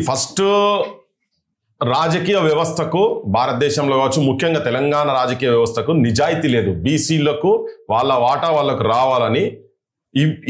First రాజకీయ వ్యవస్థకు భారతదేశంలో కావచ్చు, ముఖ్యంగా తెలంగాణ రాజకీయ వ్యవస్థకు నిజాయితీ లేదు. బీసీలకు వాళ్ళ వాటా వాళ్ళకు రావాలని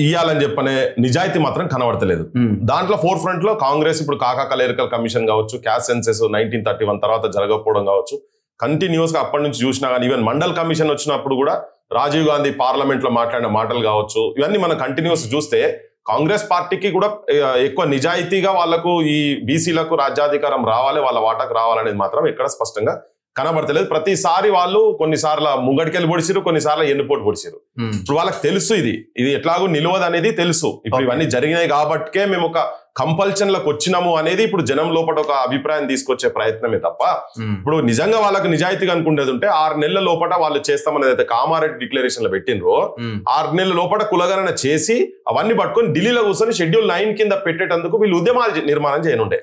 ఇయ్యాలని చెప్పనే నిజాయితీ మాత్రం కనబడతలేదు. దాంట్లో ఫోర్ ఫ్రంట్ లో కాంగ్రెస్ ఇప్పుడు కాకా కలేరికల్ కమిషన్ కావచ్చు, క్యాస్ట్ సెన్సెస్ 1931 తర్వాత జరగకపోవడం కావచ్చు, కంటిన్యూస్ గా అప్పటి నుంచి చూసినా కానీ ఈవెన్ మండల్ కమిషన్ వచ్చినప్పుడు కూడా రాజీవ్ గాంధీ పార్లమెంట్ లో మాట్లాడిన మాటలు కావచ్చు, ఇవన్నీ మనం కంటిన్యూస్ చూస్తే కాంగ్రెస్ పార్టీకి కూడా ఎక్కువ నిజాయితీగా వాళ్లకు ఈ బీసీలకు రాజ్యాధికారం రావాలి, వాళ్ళ వాటాకు రావాలనేది మాత్రం ఇక్కడ స్పష్టంగా కనబడతలేదు. ప్రతిసారి వాళ్ళు కొన్నిసార్లు ముంగడికెళ్ళి పొడిచిరు, కొన్నిసార్లు ఎన్నుపోటు పొడిచిరు. ఇప్పుడు వాళ్ళకి తెలుసు ఇది ఎట్లాగో నిలవదు అనేది తెలుసు. ఇప్పుడు ఇవన్నీ జరిగినాయి కాబట్టికే మేము ఒక కంపల్షన్ లకు వచ్చినాము అనేది ఇప్పుడు జనం లోపల ఒక అభిప్రాయం తీసుకొచ్చే ప్రయత్నమే తప్ప, ఇప్పుడు నిజంగా వాళ్ళకి నిజాయితీగా అనుకునేది ఉంటే 6 నెలల లోపల వాళ్ళు చేస్తామనేది అయితే కామారెడ్డి డిక్లరేషన్ లో పెట్టినరో 6 నెలల లోపల కులగణన చేసి అవన్నీ పట్టుకొని ఢిల్లీలో కూర్చొని షెడ్యూల్ 9 కింద పెట్టేటందుకు వీళ్ళు ఉద్యమాలు నిర్మాణం చేయనుండే.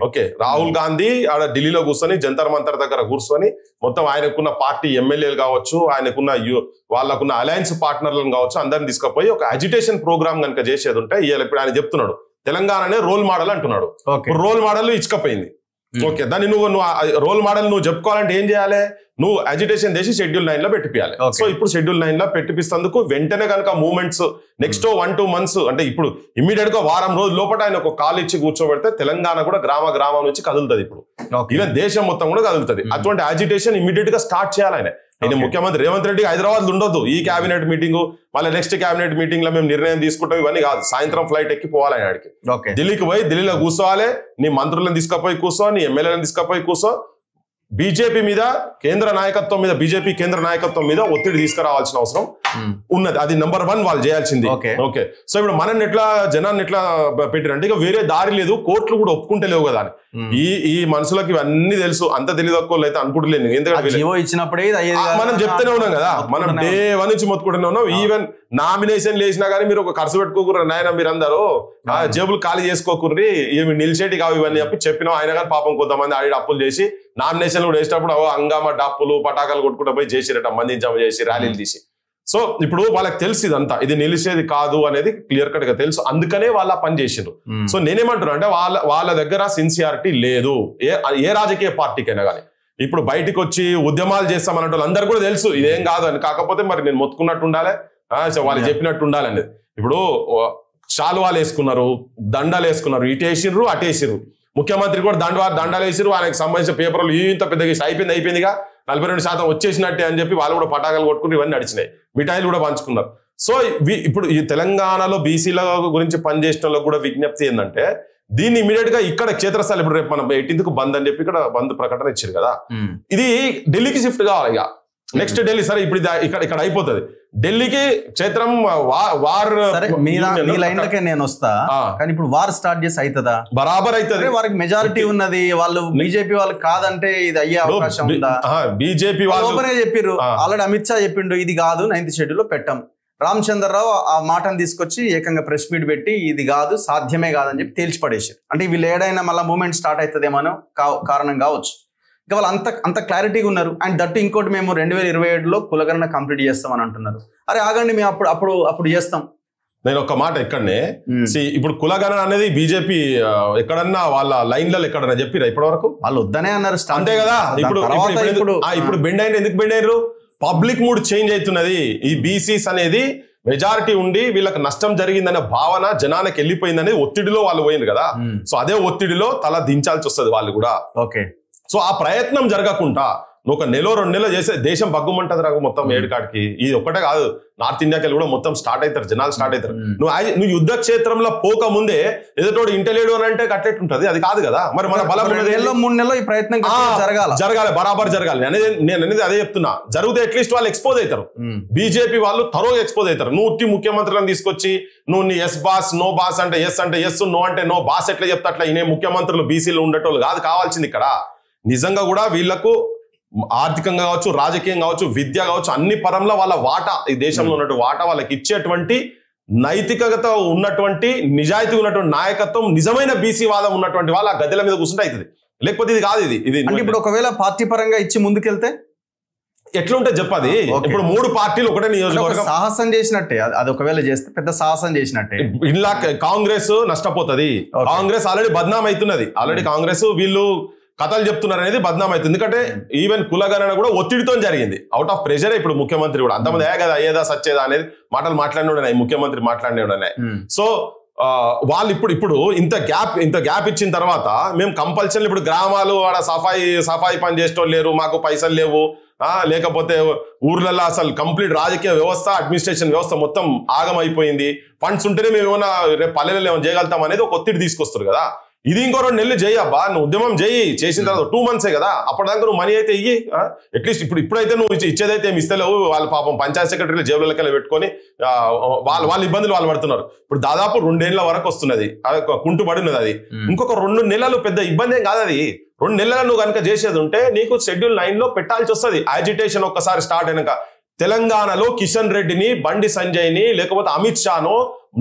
ఓకే, రాహుల్ గాంధీ ఆడ ఢిల్లీలో కూర్చొని జంతర్ మంతర్ దగ్గర కూర్చొని మొత్తం ఆయనకున్న పార్టీ ఎమ్మెల్యేలు కావచ్చు, ఆయనకున్న వాళ్ళకున్న అలయన్స్ పార్ట్నర్లను కావచ్చు, అందరిని తీసుకుపోయి ఒక అజిటేషన్ ప్రోగ్రామ్ కనుక చేసేది ఉంటే ఇప్పుడు ఆయన చెప్తున్నాడు తెలంగాణనే రోల్ మోడల్ అంటున్నాడు. రోల్ మోడల్ ఇచ్చుకపోయింది. ఓకే, దాన్ని నువ్వు రోల్ మోడల్ నువ్వు చెప్పుకోవాలంటే ఏం చేయాలి? నువ్వు అజిటేషన్ చేసి షెడ్యూల్ 9 లో పెట్టిపియాలి. సో ఇప్పుడు షెడ్యూల్ 9 లో పెట్టిపిస్తేందుకు వెంటనే కనుక మూవ్మెంట్స్ నెక్స్ట్ 1-2 months అంటే ఇప్పుడు ఇమ్మీడియట్ గా వారం రోజుల లోపల ఆయన ఒక కాల్ ఇచ్చి కూర్చోబెడితే తెలంగాణ కూడా గ్రామం నుంచి కదులుతుంది. ఇప్పుడు ఈవెన్ దేశం మొత్తం కూడా కదులుతుంది. అటువంటి అజిటేషన్ ఇమ్మీడియట్ గా స్టార్ట్ చేయాలి. ఆయన ముఖ్యమంత్రి రేవంత్ రెడ్డి హైదరాబాద్ ఉండొద్దు. ఈ కేబినెట్ మీటింగ్ మళ్ళీ నెక్స్ట్ కేబినెట్ మీటింగ్ లో మేము నిర్ణయం తీసుకుంటాం ఇవన్నీ కాదు. సాయంత్రం ఫ్లైట్ ఎక్కి పోవాలి ఆయనకి. ఢిల్లీకి పోయి ఢిల్లీలో కూర్చోవాలి, నీ మంత్రులను తీసుకుపోయి కూర్చో, నీ ఎమ్మెల్యేలను తీసుకుపోయి కూర్చో. బీజేపీ మీద కేంద్ర నాయకత్వం మీద బీజేపీ కేంద్ర నాయకత్వం మీద ఒత్తిడి తీసుకురావాల్సిన అవసరం ఉన్నది. అది నెంబర్ 1 వాళ్ళు చేయాల్సింది. ఓకే, సో ఇప్పుడు మనల్ని ఎట్లా జనాన్ని ఎట్లా పెట్టిరంటే ఇక వేరే దారి లేదు, కోర్టులు కూడా ఒప్పుకుంటే లేవు కదా అని. ఈ మనుషులకి ఇవన్నీ తెలుసు. అంత తెలియదు అయితే అనుకుంటలేను. ఎందుకంటే మనం చెప్తూనే ఉన్నాం కదా, మనం డే 1 నుంచి మొత్తుకుంటూనే ఉన్నాం. ఈవెన్ నామినేషన్ వేసినా కానీ మీరు ఒక ఖర్చు పెట్టుకోకూరు నాయన, మీరు అందరూ జేబులు ఖాళీ చేసుకోకూర్రి, ఏమి నిలిచేటి కావు ఇవన్నీ చెప్పినాం. ఆయన కానీ పాపం కొంతమంది ఆడి అప్పులు చేసి నామినేషన్లు కూడా వేసినప్పుడు హంగామా డప్పులు పటాకాలు కొట్టుకుంటూ పోయి చేసిరట, మంది జమ చేసి ర్యాలీలు తీసి. సో ఇప్పుడు వాళ్ళకి తెలుసు ఇదంతా ఇది నిలిచేది కాదు అనేది క్లియర్ కట్ గా తెలుసు. అందుకనే వాళ్ళ పని చేసిండ్రు. సో నేనేమంటున్నా అంటే వాళ్ళ దగ్గర సిన్సియారిటీ లేదు ఏ రాజకీయ పార్టీకైనా కానీ. ఇప్పుడు బయటకు వచ్చి ఉద్యమాలు చేస్తామన్నట్టు అందరు కూడా తెలుసు ఇదేం కాదు అని. కాకపోతే మరి నేను మొత్తుకున్నట్టు ఉండాలి, వాళ్ళు చెప్పినట్టు ఉండాలి అనేది. ఇప్పుడు శాలువాలు వేసుకున్నారు, దండాలు వేసుకున్నారు, ఇటు వేసిర్రు అటు వేసిర్రు. ముఖ్యమంత్రి కూడా దండాలు వేసిరు, ఆయనకు సంబంధించిన పేపర్లు ఇంత పెద్దగా అయిపోయిందిగా 42% వచ్చేసినట్టే అని చెప్పి వాళ్ళు కూడా పటాకాలు కొట్టుకుని ఇవన్నీ నడిచినాయి, మిఠాయిలు కూడా పంచుకున్నారు. సో ఇప్పుడు ఈ తెలంగాణలో బీసీల గురించి పనిచేసిన కూడా విజ్ఞప్తి ఏంటంటే దీన్ని ఇమీడియట్ గా ఇక్కడ క్షేత్రస్థాయి ఇప్పుడు రేపు మనం 18కు బంద్ అని చెప్పి ఇక్కడ బంద్ ప్రకటన ఇచ్చారు కదా, ఇది ఢిల్లీకి షిఫ్ట్ కావాలి. ఇక నెక్స్ట్ ఢిల్లీ సరే ఇప్పుడు ఇక్కడ అయిపోతుంది. ఢిల్లీకి క్షేత్రం నేను వస్తా, కానీ ఇప్పుడు వార్ స్టార్ట్ చేసి అవుతుందా? బరాబర్ అవుతుంది. వారికి మెజారిటీ ఉన్నది, వాళ్ళు బీజేపీ వాళ్ళు కాదంటే ఇది అయ్యే అవకాశం ఉందా? బీజేపీ వాళ్ళు చెప్పారు ఆల్రెడీ, అమిత్ షా చెప్పిండు ఇది కాదు 9th షెడ్యూల్ లో పెట్టాం. రామచంద్రరావు ఆ మాటను తీసుకొచ్చి ఏకంగా ప్రెస్ మీట్ పెట్టి ఇది కాదు సాధ్యమే కాదని చెప్పి తేల్చి పడేసారు. అంటే వీళ్ళు ఏడైనా మళ్ళీ మూవ్మెంట్ స్టార్ట్ అవుతుందేమో కారణం కావచ్చు. ఇంకా వాళ్ళు అంత క్లారిటీగా ఉన్నారు. అండ్ దట్టు ఇంకోటి మేము 2027లో కులగణన కంప్లీట్ చేస్తామని అంటున్నారు. అరే ఆగండి, మేము అప్పుడు చేస్తాం. నేను ఒక మాట ఇక్కడనే ఇప్పుడు కులగణన అనేది బీజేపీ ఎక్కడన్నా వాళ్ళ లైన్లలో ఎక్కడన్నా చెప్పిరా ఇప్పటి వరకు? వాళ్ళు వద్దనే అన్నారు. అంతే కదా. ఇప్పుడు బెండ్ అయిన ఎందుకు బెండ్ అయ్యారు? పబ్లిక్ మూడ్ చేంజ్ అవుతున్నది. ఈ బీసీస్ అనేది మెజారిటీ ఉండి వీళ్ళకి నష్టం జరిగిందనే భావన జనానికి వెళ్ళిపోయిందనే ఒత్తిడిలో వాళ్ళు పోయింది కదా. సో అదే ఒత్తిడిలో తల దించాల్సి వస్తుంది వాళ్ళు కూడా. ఓకే, సో ఆ ప్రయత్నం జరగకుండా నువ్వు 1-2 నెలలు చేసే దేశం బగ్గుమంటది రాకు మొత్తం ఏడుకాడికి. ఇది ఒక్కటే కాదు, నార్త్ ఇండియాకి కూడా మొత్తం స్టార్ట్ అవుతారు, జనాలు స్టార్ట్ అవుతారు. నువ్వు యుద్ధ క్షేత్రంలో పోక ముందే ఎదుటోడు ఇంటలేడు అని అంటే కట్టేట్టుంటది. అది కాదు కదా. మరి మన బలం 3 నెలలు ఈ ప్రయత్నం జరగాలి, బరాబర్ జరగాలి. నేను అనేది అదే చెప్తున్నా. జరిగితే అట్లీస్ట్ వాళ్ళు ఎక్స్పోజ్ అవుతారు. బీజేపీ వాళ్ళు తరోగా ఎక్స్పోజ్ అవుతారు. నువ్వు ముఖ్యమంత్రులను తీసుకొచ్చి నువ్వు నీ ఎస్ బాస్ నో బాస్ అంటే ఎస్, నో అంటే నో బాస్ ఎట్లా చెప్తా అట్లా ఈయన ముఖ్యమంత్రులు బీసీలు ఉండేటోళ్ళు కాదు కావాల్సింది. ఇక్కడ నిజంగా కూడా వీళ్లకు ఆర్థికంగా కావచ్చు, రాజకీయం కావచ్చు, విద్య కావచ్చు, అన్ని పరంలో వాళ్ళ వాటా, ఈ దేశంలో ఉన్నటువంటి వాటా వాళ్ళకి ఇచ్చేటువంటి నైతికత ఉన్నటువంటి నిజాయితీ ఉన్నటువంటి నాయకత్వం, నిజమైన బీసీ వాదం ఉన్నటువంటి వాళ్ళు ఆ గద్దెల మీద కూర్చుంటే అవుతుంది. లేకపోతే ఇది కాదు. ఇది అంటే ఇప్పుడు ఒకవేళ పార్టీ పరంగా ఇచ్చి ముందుకెళ్తే ఎట్లుంటే చెప్పది. ఇప్పుడు 3 పార్టీలు ఒకటే నియోజకవర్గం. సాహసం చేసినట్టే అది ఒకవేళ చేస్తే పెద్ద సాహసం చేసినట్టే. ఇలా కాంగ్రెస్ నష్టపోతుంది. కాంగ్రెస్ ఆల్రెడీ బద్నాం అవుతున్నది. ఆల్రెడీ కాంగ్రెస్ వీళ్ళు కథలు చెప్తున్నారు అనేది బద్నాం అవుతుంది. ఎందుకంటే ఈవెన్ కులగణన కూడా ఒత్తిడితో జరిగింది. Out of pressure. ఇప్పుడు ముఖ్యమంత్రి కూడా అంతమంది కదా అయ్యేదా సచ్చేదా అనేది మాటలు మాట్లాడినోడనే ముఖ్యమంత్రి మాట్లాడినోడనే. సో వాళ్ళు ఇప్పుడు ఇంత గ్యాప్ ఇచ్చిన తర్వాత మేము కంపల్సరీ ఇప్పుడు గ్రామాలు ఆడ సఫాయి పని చేసేటోళ్ళు లేరు, మాకు పైసలు లేవు, లేకపోతే ఊర్లలో అసలు కంప్లీట్ రాజకీయ వ్యవస్థ అడ్మినిస్ట్రేషన్ వ్యవస్థ మొత్తం ఆగమైపోయింది, ఫండ్స్ ఉంటేనే మేము ఏమైనా రేపు పల్లెలలో ఏమైనా చేయగలుగుతాం అనేది ఒక ఒత్తిడి తీసుకొస్తారు కదా. ఇది ఇంకో 2 నెలలు చేయబ్బా, నువ్వు ఉద్యమం చేయి, చేసిన తర్వాత 2 months కదా, అప్పటిదాకా నువ్వు మనీ అయితే ఇయ్యి. అట్లీస్ట్ ఇప్పుడైతే నువ్వు ఇచ్చేదైతే ఏమి ఇస్తలేవు. వాళ్ళ పాపం పంచాయత్ సెక్రటరీలు జేబులకెళ్ళి పెట్టుకొని వాళ్ళ ఇబ్బందులు వాళ్ళు పడుతున్నారు. ఇప్పుడు దాదాపు 2 ఏళ్ల వరకు వస్తున్నది, కుంటుబడి ఉన్నది. అది ఇంకొక 2 నెలలు పెద్ద ఇబ్బంది ఏం కాదు. అది 2 నెలలు నువ్వు కనుక చేసేది ఉంటే నీకు షెడ్యూల్ 9లో పెట్టాల్సి వస్తుంది. యాజిటేషన్ ఒక్కసారి స్టార్ట్ అయినాక తెలంగాణలో కిషన్ రెడ్డిని, బండి సంజయ్ని, లేకపోతే అమిత్ షాను,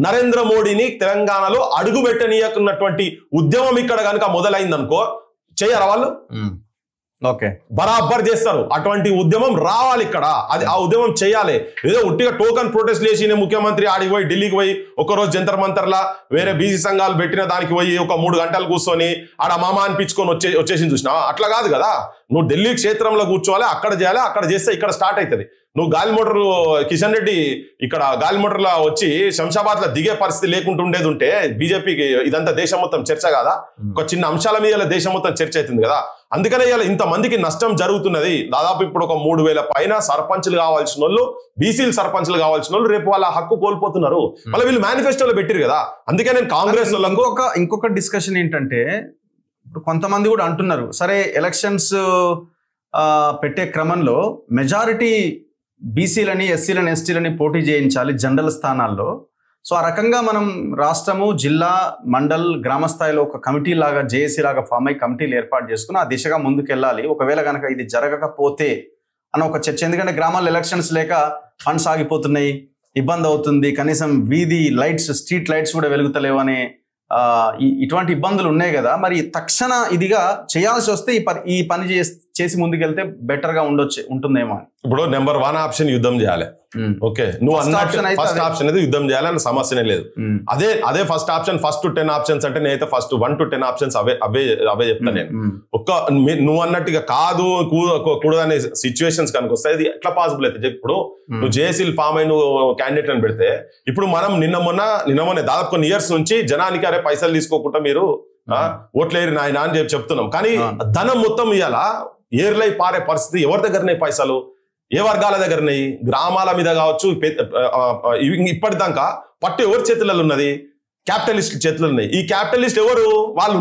నరేంద్ర మోడీని తెలంగాణలో అడుగు పెట్టనీయకున్నటువంటి ఉద్యమం ఇక్కడ కనుక మొదలైందనుకో, చేయరా వాళ్ళు? ఓకే, బరాబర్ చేస్తారు. అటువంటి ఉద్యమం రావాలి ఇక్కడ. అది ఆ ఉద్యమం చేయాలి. ఏదో ఉట్టిగా టోకన్ ప్రొటెస్ట్ చేసి ముఖ్యమంత్రి ఆడికి పోయి ఢిల్లీకి పోయి ఒకరోజు జంతర్ మంతర్లా వేరే బీసీ సంఘాలు పెట్టిన దానికి పోయి ఒక 3 గంటలు కూర్చొని ఆడ మామ అనిపించుకొని వచ్చేసి చూసినా అట్లా కాదు కదా. నువ్వు ఢిల్లీ క్షేత్రంలో కూర్చోవాలి, అక్కడ చేయాలి. అక్కడ చేస్తే ఇక్కడ స్టార్ట్ అవుతుంది. నువ్వు గాలి మోటార్ కిషన్ రెడ్డి ఇక్కడ గాలి మోటార్లో వచ్చి శంషాబాద్ లో దిగే పరిస్థితి లేకుండా ఉండేది ఉంటే బీజేపీకి ఇదంతా దేశం మొత్తం చర్చ కాదా? ఒక చిన్న అంశాల మీద దేశం మొత్తం చర్చ అవుతుంది కదా. అందుకనే ఇలా ఇంతమందికి నష్టం జరుగుతున్నది. దాదాపు ఇప్పుడు ఒక 3000 పైన సర్పంచులు కావాల్సిన వాళ్ళు, బీసీలు సర్పంచులు కావాల్సిన వాళ్ళు రేపు వాళ్ళ హక్కు కోల్పోతున్నారు. మళ్ళీ వీళ్ళు మేనిఫెస్టోలో పెట్టిరు కదా. అందుకే నేను కాంగ్రెస్ ఇంకొక డిస్కషన్ ఏంటంటే, కొంతమంది కూడా అంటున్నారు, సరే ఎలక్షన్స్ పెట్టే క్రమంలో మెజారిటీ బీసీలని, ఎస్సీలని, ఎస్టీలని పోటీ చేయించాలి జనరల్ స్థానాల్లో. సో ఆ రకంగా మనం రాష్ట్రము, జిల్లా, మండల్, గ్రామ స్థాయిలో ఒక కమిటీ లాగా, జేఏసీ లాగా ఫామ్ అయ్యి కమిటీలు ఏర్పాటు చేసుకుని ఆ దిశగా ముందుకెళ్ళాలి. ఒకవేళ కనుక ఇది జరగకపోతే అన్న ఒక చర్చ. ఎందుకంటే గ్రామాల్లో ఎలక్షన్స్ లేక ఫండ్స్ ఆగిపోతున్నాయి, ఇబ్బంది అవుతుంది, కనీసం వీధి లైట్స్, స్ట్రీట్ లైట్స్ కూడా వెలుగుతలేవు అనే ఇటువంటి ఇబ్బందులు ఉన్నాయి కదా. మరి తక్షణ ఇదిగా చేయాల్సి వస్తే ఈ పని చేసి ముందుకెళ్తే బెటర్ గా ఉంటుందేమో. ఇప్పుడు నెంబర్ 1 ఆప్షన్ యుద్ధం చేయాలి. ఓకే, నువ్వు ఫస్ట్ ఆప్షన్ అయితే యుద్ధం చేయాలని సమస్యనే లేదు. అదే ఫస్ట్ ఆప్షన్. ఫస్ట్ 10 ఆప్షన్స్ అంటే నేనైతే ఫస్ట్ 1 to 10 ఆప్షన్స్ అవే చెప్తాను నేను. నువ్వు అన్నట్టుగా కాదు కూడదనే సిచ్యువేషన్స్ కనుక వస్తాయి. ఇది ఎట్లా పాసిబుల్ అయితే ఇప్పుడు నువ్వు జేఏసీలు ఫామ్ అయి నువ్వు క్యాండిడేట్ అని పెడితే, ఇప్పుడు మనం నిన్న మొన్న దాదాపు కొన్ని ఇయర్స్ నుంచి జనానికి అరే పైసలు తీసుకోకుండా మీరు ఓట్లేరు నాయన అని చెప్తున్నాం. కానీ ధనం మొత్తం ఇవాళ ఏర్లై పారే పరిస్థితి. ఎవరి దగ్గరనే పైసలు, ఏ వర్గాల దగ్గరన్నాయి? గ్రామాల మీద కావచ్చు. ఇప్పటిదాకా పట్టు ఎవరి చేతులలో ఉన్నది? క్యాపిటలిస్ట్ చేతులు ఉన్నాయి. ఈ క్యాపిటలిస్ట్ ఎవరు? వాళ్ళు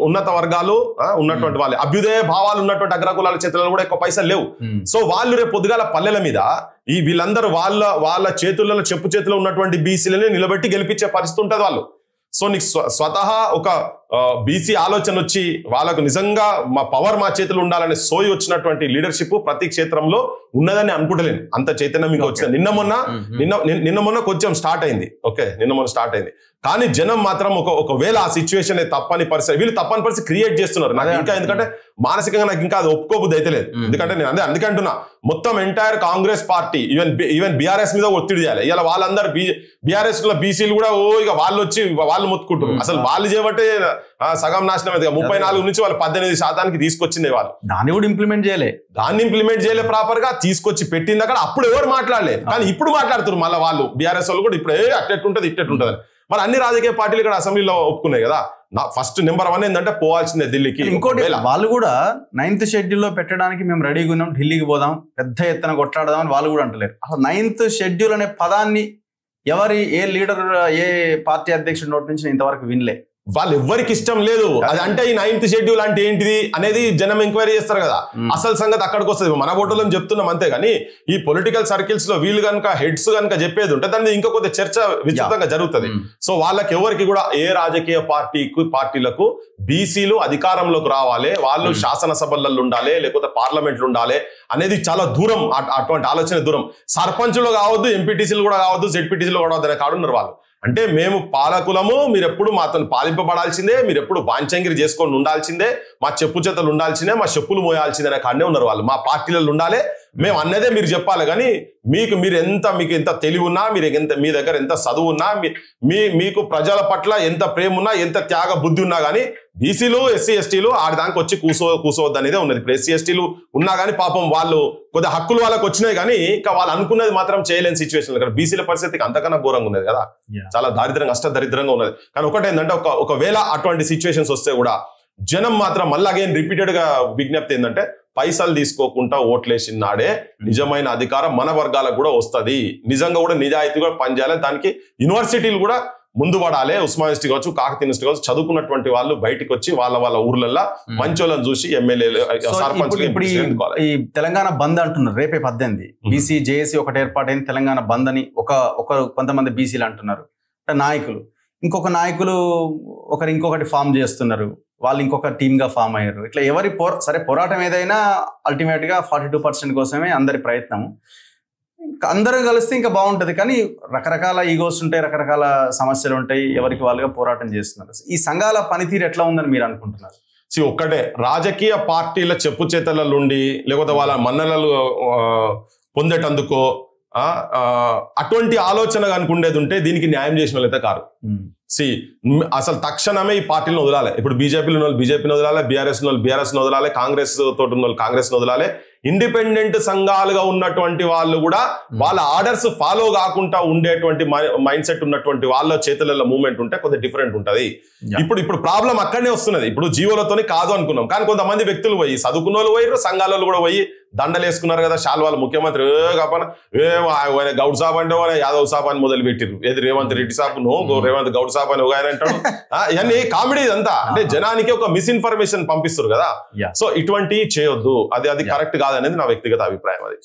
ఉన్నత వర్గాలు, ఉన్నటువంటి వాళ్ళు అభ్యుదయ భావాలు ఉన్నటువంటి అగ్రకులాల చేతులలో కూడా ఎక్కువ పైసలు లేవు. సో వాళ్ళు రేపు పొద్దుగాల పల్లెల మీద వీళ్ళందరూ వాళ్ళ చేతులలో చెప్పు చేతిలో ఉన్నటువంటి బీసీలని నిలబెట్టి గెలిపించే పరిస్థితి ఉంటుంది వాళ్ళు. సో నీకు స్వతహా ఒక బీసీ ఆలోచన వచ్చి వాళ్ళకు నిజంగా మా పవర్ మా చేతులు ఉండాలనే సోయి వచ్చినటువంటి లీడర్షిప్ ప్రతి క్షేత్రంలో ఉన్నదని అనుకుంటలేను. అంత చైతన్యం మీకు వచ్చింది. నిన్న మొన్న కొంచెం స్టార్ట్ అయింది. ఓకే, నిన్న మొన్న స్టార్ట్ అయింది. కానీ జనం మాత్రం ఒకవేళ ఆ సిచ్యువేషన్ తప్పని పరిస్థితి, వీళ్ళు తప్పని పరిస్థితి క్రియేట్ చేస్తున్నారు. నాకు ఇంకా ఎందుకంటే మానసికంగా నాకు ఇంకా అది ఒప్పుకోబుద్ధి అయితే లేదు. ఎందుకంటే నేను అందుకే అంటున్నా, మొత్తం entire Congress party even BRS మీద ఒత్తిడి చేయాలి. ఇలా వాళ్ళందరూ బీఆర్ఎస్ లో బీసీలు కూడా ఇక వాళ్ళు మొత్తుకుంటారు. అసలు వాళ్ళు చేయబట్టే సగం నాశనం అయితే 34 నుంచి వాళ్ళు 18% తీసుకొచ్చింది. వాళ్ళు దాన్ని కూడా ఇంప్లిమెంట్ చేయలే ప్రాపర్ గా తీసుకొచ్చి పెట్టింది అక్కడ. అప్పుడు ఎవరు మాట్లాడలేదు, కానీ ఇప్పుడు మాట్లాడుతున్నారు మళ్ళీ వాళ్ళు. బీఆర్ఎస్ వాళ్ళు కూడా ఇప్పుడు అట్టెట్టుంటది ఇట్టెట్టుంటది. మరి అన్ని రాజకీయ పార్టీలు ఇక్కడ అసెంబ్లీలో ఒప్పుకున్నాయి కదా. ఫస్ట్ నెంబర్ 1 ఏంటంటే పోవాల్సిందే ఢిల్లీకి. ఇంకోటి వాళ్ళు కూడా 9th షెడ్యూల్లో పెట్టడానికి మేము రెడీగా ఉన్నాం, ఢిల్లీకి పోదాం, పెద్ద ఎత్తున కొట్లాడదామని వాళ్ళు కూడా అంటలేరు. అసలు 9th షెడ్యూల్ అనే పదాన్ని ఏ లీడర్, ఏ పార్టీ అధ్యక్షుడి నోటి నుంచి ఇంతవరకు వినలే. వాళ్ళు ఎవ్వరికి ఇష్టం లేదు. అది అంటే ఈ 9th షెడ్యూల్ అంటే ఏంటిది అనేది జనం ఎంక్వైరీ చేస్తారు కదా. అసలు సంగతి అక్కడికి వస్తుంది. మన ఓటర్లను చెప్తున్నాం అంతే. కానీ ఈ పొలిటికల్ సర్కిల్స్ లో వీళ్ళు కనుక హెడ్స్ కనుక చెప్పేది ఉంటే దాని ఇంకా కొద్ది చర్చ విస్తృతంగా జరుగుతుంది. సో వాళ్ళకి ఎవరికి కూడా ఏ రాజకీయ పార్టీలకు బీసీలు అధికారంలోకి రావాలి, వాళ్ళు శాసనసభలలో ఉండాలి, లేకపోతే పార్లమెంట్లు ఉండాలి అనేది చాలా దూరం. అటువంటి ఆలోచన దూరం. సర్పంచులు కావద్దు, ఎంపీటీసీలు కూడా కావద్దు, జెడ్పీటీసీలు కూడా కావద్దు అనే కాడున్నారు వాళ్ళు. అంటే మేము పాలకులము, మీరు ఎప్పుడు మాతో పాలింపబడాల్సిందే, మీరు ఎప్పుడు బాంచంగిరి చేసుకొని ఉండాల్సిందే, మా చెప్పు చేతలు ఉండాల్సిందే, మా చెప్పులు మోయాల్సిందే అనే కాడనే ఉన్నారు వాళ్ళు. మా పార్టీలలో ఉండాలి, మేము అన్నదే మీరు చెప్పాలి. కానీ మీకు ఎంత తెలివి ఉన్నా, మీ దగ్గర ఎంత చదువు ఉన్నా, మీకు ప్రజల పట్ల ఎంత ప్రేమ ఉన్నా, ఎంత త్యాగ బుద్ధి ఉన్నా కానీ బీసీలు ఎస్సీ ఎస్టీలు ఆడిదానికి వచ్చి కూసోవద్దు అనేదే ఉన్నది. ఇప్పుడు ఎస్సీ ఎస్టీలు ఉన్నా కానీ పాపం వాళ్ళు కొద్ది హక్కులు వాళ్ళకి వచ్చినాయి కానీ ఇంకా వాళ్ళు అనుకున్నది మాత్రం చేయలేని సిచ్యువేషన్. ఇక్కడ బీసీల పరిస్థితికి అంతకన్నా ఘోరంగా ఉన్నది కదా, చాలా అష్టదరిద్రంగా ఉన్నది. కానీ ఒకటి ఏంటంటే ఒకవేళ అటువంటి సిచ్యువేషన్స్ వస్తే కూడా జనం మాత్రం మళ్ళీ అగైన్ రిపీటెడ్ గా విజ్ఞప్తి ఏంటంటే పైసలు తీసుకోకుండా ఓట్లేసిన నాడే నిజమైన అధికారం మన వర్గాలకు కూడా వస్తుంది. నిజంగా కూడా నిజాయితీగా పనిచేయాలి. దానికి యూనివర్సిటీలు కూడా ముందు పడాలి. ఉస్మాన్ యూనివర్సిటీ కావచ్చు, కాకతీయ యూనివర్సిటీ కావచ్చు, చదువుకున్నటువంటి వాళ్ళు బయటకు వచ్చి వాళ్ళ ఊర్లలో మంచోళ్ళని చూసి ఎమ్మెల్యేలు సర్పంచ్. ఈ తెలంగాణ బంద్ అంటున్నారు రేపే 18 బీసీ జేఏసీ ఒకటి ఏర్పాటైంది తెలంగాణ బంద్ అని కొంతమంది బీసీలు అంటున్నారు. నాయకులు ఇంకొకటి ఫామ్ చేస్తున్నారు, వాళ్ళు ఇంకొక టీమ్ గా ఫామ్ అయ్యారు. ఇట్లా ఎవరి పోరాటం ఏదైనా అల్టిమేట్ గా 42% కోసమే అందరి ప్రయత్నం. అందరూ కలిస్తే ఇంకా బాగుంటది. కానీ రకరకాల ఈగోస్ ఉంటాయి, రకరకాల సమస్యలు ఉంటాయి, ఎవరికి వాళ్ళుగా పోరాటం చేస్తున్నారు. ఈ సంఘాల పనితీరు ఎట్లా ఉందని మీరు అనుకుంటున్నారు? ఒక్కటే, రాజకీయ పార్టీల చెప్పు చేతలలో ఉండి లేకపోతే వాళ్ళ మన్ననలు పొందేటందుకో అటువంటి ఆలోచన కనుకుండేది ఉంటే దీనికి న్యాయం చేసిన వాళ్ళైతే కారు. అసలు తక్షణమే ఈ పార్టీలను వదలాలి. ఇప్పుడు బీజేపీలో ఉన్న వాళ్ళు బీజేపీని వదలాలి, బీఆర్ఎస్ ఉన్న వాళ్ళు బీఆర్ఎస్ వదలాలి, కాంగ్రెస్ తోటి ఉన్న వాళ్ళు కాంగ్రెస్ వదలాలి. ఇండిపెండెంట్ సంఘాలుగా ఉన్నటువంటి వాళ్ళు కూడా వాళ్ళ ఆర్డర్స్ ఫాలో కాకుండా ఉండేటువంటి మైండ్ సెట్ ఉన్నటువంటి వాళ్ళ చేతులలో మూవ్మెంట్ ఉంటే కొద్దిగా డిఫరెంట్ ఉంటది. ఇప్పుడు ప్రాబ్లం అక్కడనే వస్తున్నది. ఇప్పుడు జీవోలతోనే కాదు అనుకున్నాం, కానీ కొంతమంది వ్యక్తులు పోయి చదువుకున్న వాళ్ళు పోయి సంఘాలలో కూడా పోయి దండలు వేసుకున్నారు కదా. శాల్వాలు ముఖ్యమంత్రి గౌడ్ సాబ్ అంటే యాదవ్ సాబ్ అని మొదలు పెట్టిరు. ఏది రేవంత్ రెడ్డి సాబ్ రేవంత్ గౌడ్ సాబ్ అని ఒక ఆయన అంటాడు. ఇవన్నీ కామెడీ ఇదంతా. అంటే జనానికి ఒక మిస్ఇన్ఫర్మేషన్ పంపిస్తారు కదా. సో ఇటువంటి చేయొద్దు, అది కరెక్ట్ కాదనేది నా వ్యక్తిగత అభిప్రాయం. అది